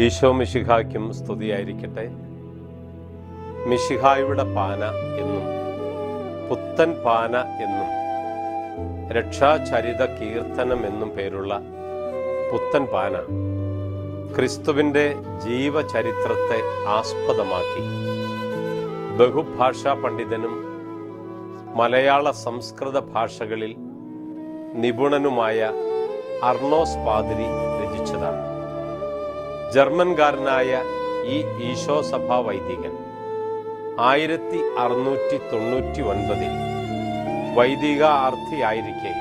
ഈശോ മിശിഹായ്ക്കും സ്തുതിയായിരിക്കട്ടെ. മിശിഹായുടെ പാന എന്നും പുത്തൻ പാന എന്നും രക്ഷാചരിത കീർത്തനം എന്നും പേരുള്ള പുത്തൻ പാന ക്രിസ്തുവിൻ്റെ ജീവചരിത്രത്തെ ആസ്പദമാക്കി ബഹുഭാഷാ പണ്ഡിതനും മലയാള സംസ്കൃത ഭാഷകളിൽ നിപുണനുമായ അർണോസ് പാതിരി രചിച്ചതാണ്. ജർമ്മൻകാരനായ ഈ ഈശോ സഭാ വൈദികൻ 1699 വൈദികാർത്ഥിയായിരിക്കെ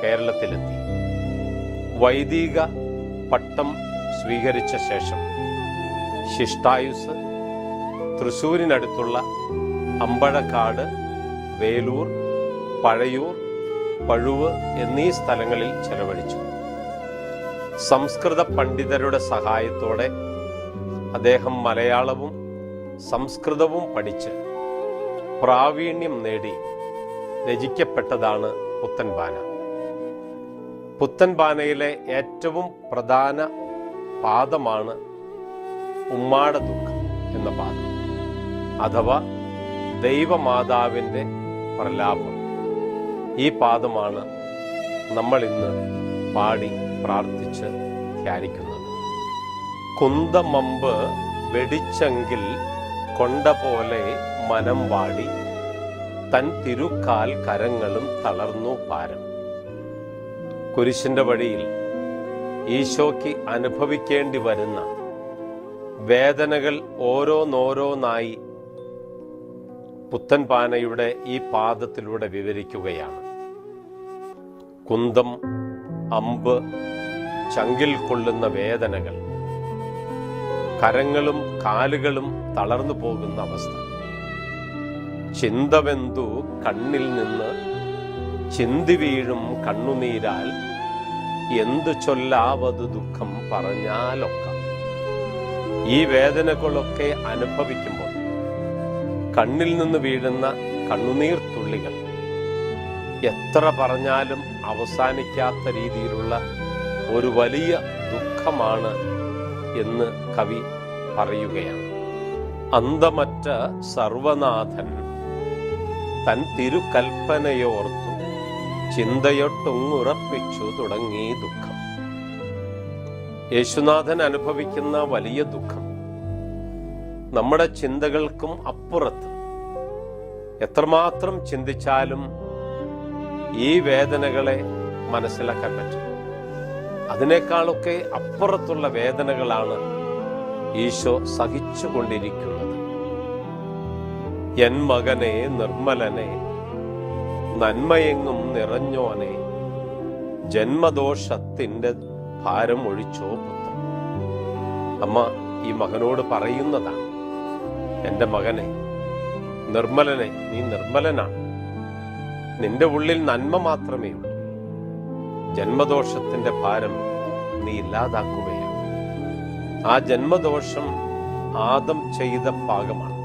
കേരളത്തിലെത്തി. വൈദിക പട്ടം സ്വീകരിച്ച ശേഷം ശിഷ്ടായുസ് തൃശ്ശൂരിനടുത്തുള്ള അമ്പഴക്കാട്, വേലൂർ, പഴയൂർ, പഴുവ് എന്നീ സ്ഥലങ്ങളിൽ ചെലവഴിച്ചു. സംസ്കൃത പണ്ഡിതരുടെ സഹായത്തോടെ അദ്ദേഹം മലയാളവും സംസ്കൃതവും പഠിച്ച് പ്രാവീണ്യം നേടി രചിക്കപ്പെട്ടതാണ് പുത്തൻ പാന. പുത്തൻ പാനയിലെ ഏറ്റവും പ്രധാന പാദമാണ് ഉമ്മാട ദുഃഖം എന്ന പാദം, അഥവാ ദൈവമാതാവിൻ്റെ പ്രലാപം. ഈ പാദമാണ് നമ്മൾ ഇന്ന് പാടി പ്രാർത്ഥിച്ച് ധ്യാനിക്കുന്നത്. കുന്തമമ്പ് വെടിച്ചെങ്കിൽ കൊണ്ട പോലെ മനം വാടി, തൻ തിരുക്കാൽ കരങ്ങളും തളർന്നു പാരം. കുരിശിന്റെ വഴിയിൽ ഈശോയ്ക്ക് അനുഭവിക്കേണ്ടി വരുന്ന വേദനകൾ ഓരോന്നോരോന്നായി പുത്തൻ പാനയുടെ ഈ പാദത്തിലൂടെ വിവരിക്കുകയാണ്. കുന്തം, അമ്പ്, ചങ്കിൽ കൊള്ളുന്ന വേദനകൾ, കരങ്ങളും കാലുകളും തളർന്നു പോകുന്ന അവസ്ഥ, ചിന്തവെന്തു കണ്ണിൽ നിന്ന് ചിന്തി വീഴും കണ്ണുനീരാൽ, എന്തു ചൊല്ലാവത് ദുഃഖം പറഞ്ഞാലൊക്കെ. ഈ വേദനകളൊക്കെ അനുഭവിക്കുമ്പോൾ കണ്ണിൽ നിന്ന് വീഴുന്ന കണ്ണുനീർ തുള്ളികൾ എത്ര പറഞ്ഞാലും അവസാനിക്കാത്ത രീതിയിലുള്ള ഒരു വലിയ ദുഃഖമാണ് എന്ന് കവി പറയുകയാണ്. അന്തമറ്റ സർവനാഥൻ തൻ തിരുകൽപ്പനയോർത്തു ചിന്തയൊട്ടുറപ്പിച്ചു തുടങ്ങി ദുഃഖം. യേശുനാഥൻ അനുഭവിക്കുന്ന വലിയ ദുഃഖം നമ്മുടെ ചിന്തകൾക്കും അപ്പുറത്ത്. എത്രമാത്രം ചിന്തിച്ചാലും ഈ വേദനകളെ മനസ്സിലാക്കാൻ പറ്റും. അതിനേക്കാളൊക്കെ അപ്പുറത്തുള്ള വേദനകളാണ് ഈശോ സഹിച്ചുകൊണ്ടിരിക്കുന്നത്. എൻ മകനെ നിർമ്മലനെ, നന്മയെങ്ങും നിറഞ്ഞോനെ, ജന്മദോഷത്തിൻ്റെ ഭാരം ഒഴിച്ചോ പുത്രൻ. അമ്മ ഈ മകനോട് പറയുന്നതാണ്, എൻ്റെ മകനെ, നിർമ്മലനെ, നീ നിർമ്മലനാണ്, നിന്റെ ഉള്ളിൽ നന്മ മാത്രമേ ഉള്ളൂ, ജന്മദോഷത്തിന്റെ ഭാരം നീ ഇല്ലാതാക്കുകയാണ്. ആ ജന്മദോഷം ആദം ചെയ്ത പാകമാണ്.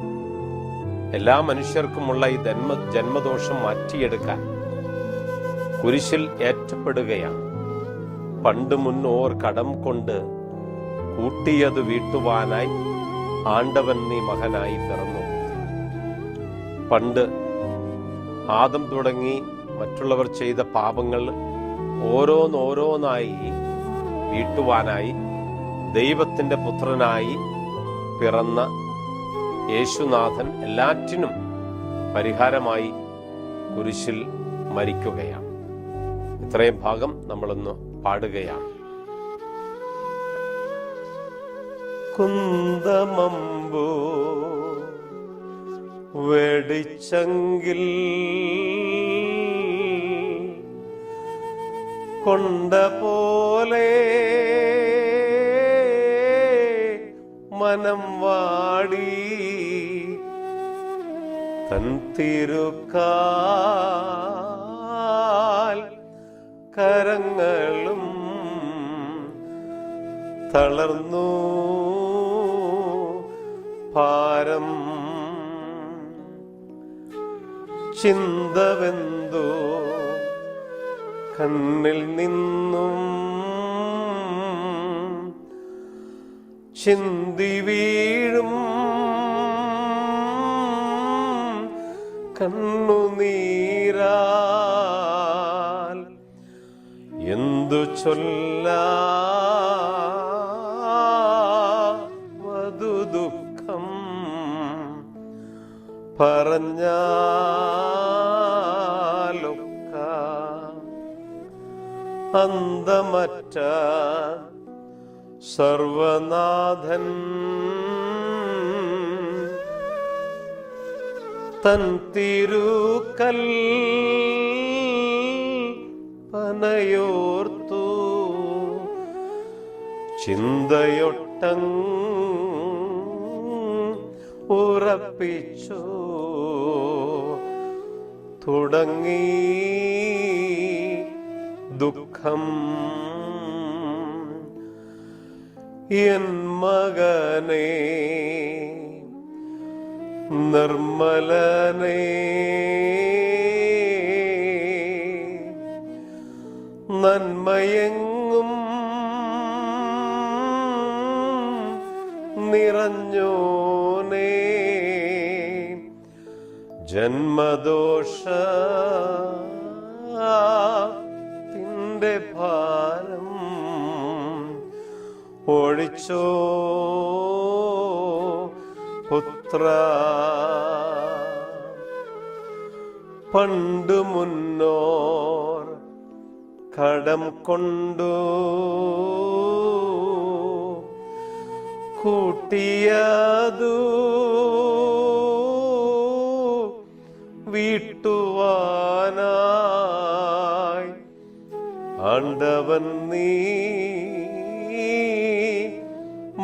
എല്ലാ മനുഷ്യർക്കുമുള്ള ഈ ജന്മദോഷം മാറ്റിയെടുക്കാൻ കുരിശിൽ ഏറ്റപ്പെടുകയാണ്. പണ്ട് മുന്നോർ കടം കൊണ്ട് കൂട്ടിയത് വീട്ടുവാനായി ആണ്ടവൻ നീ മകനായി പിറന്നു. പണ്ട് ആദം തുടങ്ങി മറ്റുള്ളവർ ചെയ്ത പാപങ്ങൾ ഓരോന്നോരോന്നായി വീട്ടുവാനായി ദൈവത്തിൻ്റെ പുത്രനായി പിറന്ന യേശുനാഥൻ എല്ലാറ്റിനും പരിഹാരമായി കുരിശിൽ മരിക്കുകയാണ്. ഇത്രയും ഭാഗം നമ്മളൊന്ന് പാടുകയാണ്. കുന്തമമ്പു വെടിച്ചെങ്കിൽ കൊണ്ട പോലെ മനം വാടി, തൻ തിരുക്കാൽ കരങ്ങളും തളർന്നു ഭാരം. ചിന്തവെന്തോ കണ്ണിൽ നിന്നും ചിന്തി വീഴും കണ്ണുനീരാൽ എന്തു ചൊല്ലാവതു ദുഃഖം പറഞ്ഞാലൊക്ക അന്തമറ്റ സർവനാഥൻ തൻ തിരുക്കൽ പനയോർത്തു ചിന്തയൊട്ടം ഉറപ്പിച്ചു തുടങ്ങി ദുഃഖം എൻ മകനേ നിർമ്മലനേ നന്മയെങ്ങും നിറഞ്ഞോനേ ജന്മദോഷത്തിൻ്റെ ഭാരം ഒഴിച്ചോ പുത്ര പണ്ടു മുന്നോർ കടം കൊണ്ടു കൂട്ടിയതു വീട്ടുവാനായി ആണ്ടവൻ നീ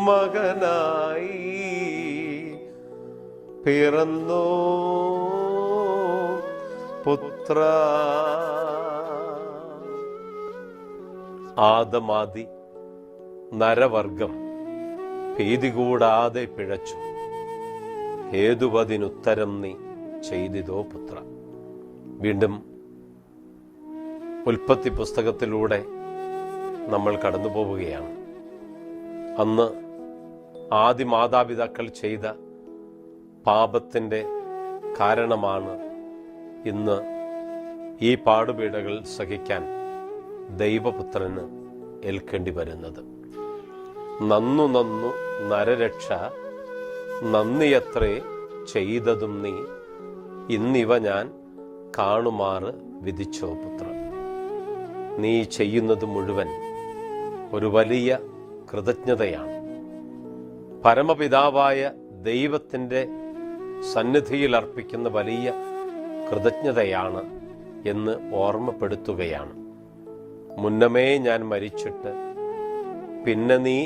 മകനായി പിറന്നോ പുത്ര. ആദമാദി നരവർഗം ഭീതി കൂടാതെ പിഴച്ചു, ഹേതുവതിനുത്തരം നീ ചെയ്തിതോ പുത്ര. വീണ്ടും ഉൽപ്പത്തി പുസ്തകത്തിലൂടെ നമ്മൾ കടന്നു പോവുകയാണ്. അന്ന് ആദി മാതാപിതാക്കൾ ചെയ്ത പാപത്തിൻ്റെ കാരണമാണ് ഇന്ന് ഈ പാടുപീടകൾ സഹിക്കാൻ ദൈവപുത്രന് ഏൽക്കേണ്ടി വരുന്നത്. നന്നു നന്നു നരരക്ഷ നന്ദിയത്രേ ചെയ്തതും നീ, ഇന്നിവ ഞാൻ കാണുമാറ് വിധിച്ചോ പുത്ര. നീ ചെയ്യുന്നത് മുഴുവൻ ഒരു വലിയ കൃതജ്ഞതയാണ്. പരമപിതാവായ ദൈവത്തിൻ്റെ സന്നിധിയിൽ അർപ്പിക്കുന്ന വലിയ കൃതജ്ഞതയാണ് എന്ന് ഓർമ്മപ്പെടുത്തുകയാണ്. മുന്നമേ ഞാൻ മരിച്ചിട്ട് പിന്നെ നീ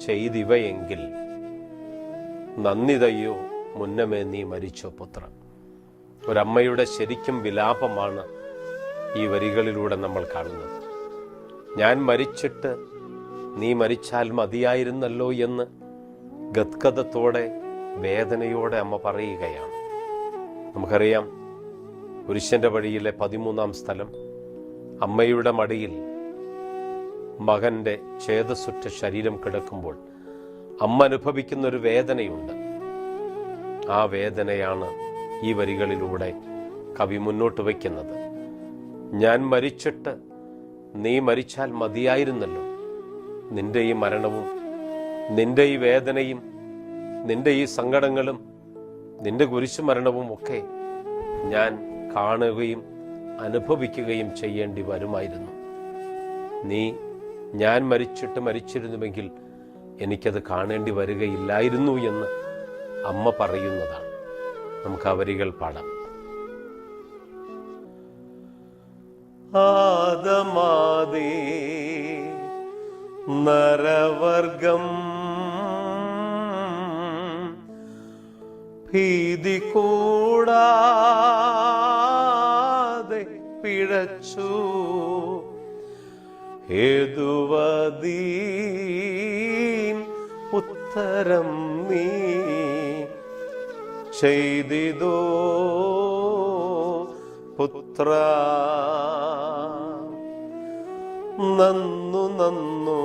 ചെയ്തിവയെങ്കിൽ നന്ദിതയോ മുന്നമേ നീ മരിച്ചോ പുത്ര. ഒരമ്മയുടെ ശരിക്കും വിലാപമാണ് ഈ വരികളിലൂടെ നമ്മൾ കാണുന്നത്. ഞാൻ മരിച്ചിട്ട് നീ മരിച്ചാൽ മതിയായിരുന്നല്ലോ എന്ന് ഗദ്ഗദത്തോടെ വേദനയോടെ അമ്മ പറയുകയാണ്. നമുക്കറിയാം, പുരുഷന്റെ വഴിയിലെ 13-ാം സ്ഥലം അമ്മയുടെ മടിയിൽ മകന്റെ ഛേദസുറ്റ ശരീരം കിടക്കുമ്പോൾ അമ്മ അനുഭവിക്കുന്ന ഒരു വേദനയുണ്ട്. ആ വേദനയാണ് ഈ വരികളിലൂടെ കവി മുന്നോട്ട് വയ്ക്കുന്നത്. ഞാൻ മരിച്ചിട്ട് നീ മരിച്ചാൽ മതിയായിരുന്നല്ലോ. നിന്റെ ഈ മരണവും നിന്റെ ഈ വേദനയും നിന്റെ ഈ സങ്കടങ്ങളും നിന്റെ കുരിശുമരണവും ഒക്കെ ഞാൻ കാണുകയും അനുഭവിക്കുകയും ചെയ്യേണ്ടി വരുമായിരുന്നു. നീ ഞാൻ മരിച്ചിരുന്നുവെങ്കിൽ എനിക്കത് കാണേണ്ടി വരികയില്ലായിരുന്നു എന്ന് അമ്മ പറയുന്നതാണ്. നമുക്ക് ആ വരികൾ പാടാം. ആദമാദി നരവർഗം ഭീതി കൂടാതെ പിഴച്ചു, ഹേതുവദീൻ ഉത്തരം നീ ചെയ്തിതോ പുത്ര. നന്നു നന്നു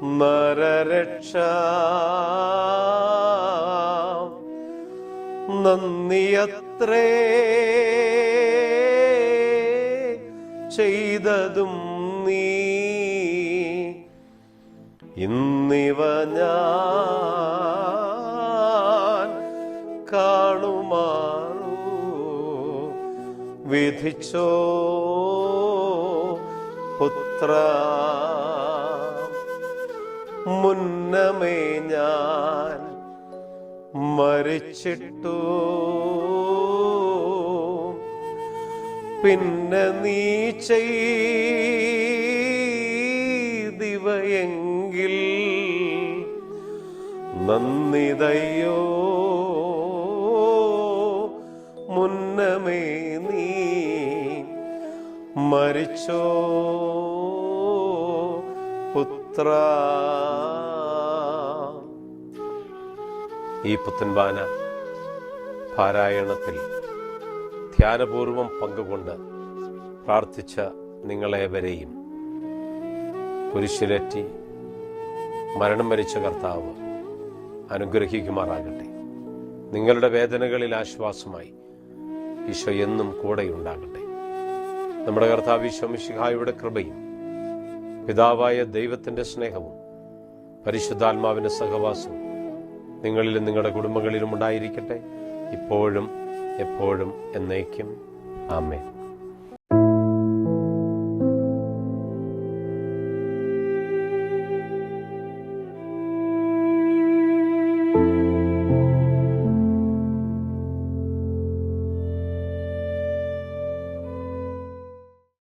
നരരക്ഷ നന്ദിയത്രേ ചെയ്തതും നീ ഇന്നിവ ഞാൻ കാണുമാറു വിധിച്ചോ പുത്ര. മുന്നമേ ഞാൻ മരിച്ചിട്ടു പിന്നെ നീ ചെയ്തിവയെങ്കിൽ നന്ദിതയോ. മുന്നമേ നീ മരിച്ചോ പുത്ര. ഈ പുത്തൻവാന പാരായണത്തിൽ ധ്യാനപൂർവം പങ്കുകൊണ്ട് പ്രാർത്ഥിച്ച നിങ്ങളേവരെയും കുരിശിലേറ്റി മരണം വരിച്ച കർത്താവ് അനുഗ്രഹിക്കുമാറാകട്ടെ. നിങ്ങളുടെ വേദനകളിൽ ആശ്വാസമായി ഈശോ എന്നും കൂടെയുണ്ടാകട്ടെ. നമ്മുടെ കർത്താവ് ഈശോ മിശിഹായുടെ കൃപയും പിതാവായ ദൈവത്തിൻ്റെ സ്നേഹവും പരിശുദ്ധാത്മാവിൻ്റെ സഹവാസവും നിങ്ങളിലും നിങ്ങളുടെ കുടുംബങ്ങളിലും ഉണ്ടായിരിക്കട്ടെ, ഇപ്പോഴും എപ്പോഴും എന്നേക്കും. ആമേൻ.